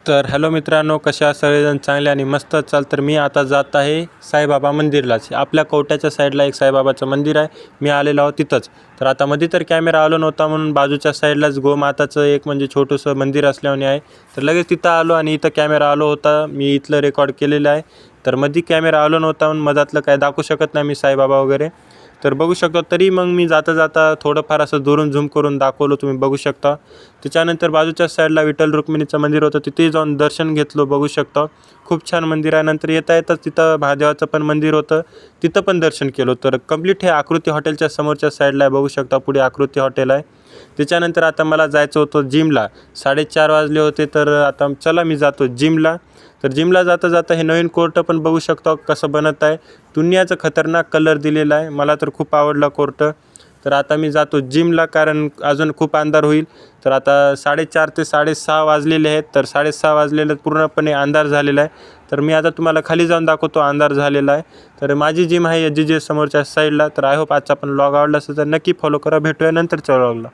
तर हॅलो मित्रांनो, कसे आहात सगळेजण? चांगले आणि मस्त चाल. तर मी आता जात आहे साईबाबा मंदिरलाच. आपल्या कवट्याच्या साईडला एक साईबाबाचं मंदिर आहे, मी आलेलो आहो तिथंच. तर आता मध्ये तर कॅमेरा आलो नव्हता म्हणून बाजूच्या साईडलाच गोमाताचं एक म्हणजे छोटंसं मंदिर असल्याने आहे. तर लगेच तिथं आलो आणि इथं कॅमेरा आलो होता, मी इथलं रेकॉर्ड केलेलं आहे. तर मध्ये कॅमेरा आलो नव्हता म्हणून मधातलं काय दाखवू शकत नाही मी साईबाबा वगैरे. तर बघू शकता, तरी मग मी जाता जाता थोडंफार असं दुरून झूम करून दाखवलं, तुम्ही बघू शकता. त्याच्यानंतर बाजूच्या साईडला विठ्ठल रुक्मिणीचं मंदिर होतं, तिथे जाऊन दर्शन घेतलं, बघू शकता. खूप छान मंदिर आहे. नंतर येता येताच तिथं महादेवाचं पण मंदिर होतं, तिथं पण दर्शन केलं. तर कंप्लीट हे आकृती हॉटेलच्या समोरच्या साईडला आहे, बघू शकता. पुढे आकृती हॉटेल आहे. त्याच्यानंतर आता मला जायचं होतं जिमला. 4:30 वाजले होते, तर आता चला मी जातो जिमला. तर जिमला जाता जाता हे नवीन कोर्ट पण बघू शकता कसं बनत आहे. दुनियाचं खतरनाक कलर दिलेला आहे, मला तर खूप आवडला कोर्ट. तर आता मी जातो जिमला, कारण अजून खूप अंधार होईल. तर आता 4:30 ते 6:30 वाजलेले आहेत. तर 6:30 वाजलेले पूर्णपणे अंधार झालेला आहे. तर मी आता तुम्हाला खाली जाऊन दाखवतो, अंधार झालेला आहे. तर माझी जिम आहे जी समोरच्या साईडला. तर आय होप आजचा पण व्लॉग आवडला असेल तर नक्की फॉलो करा. भेटूया नंतरच्या व्लॉगला.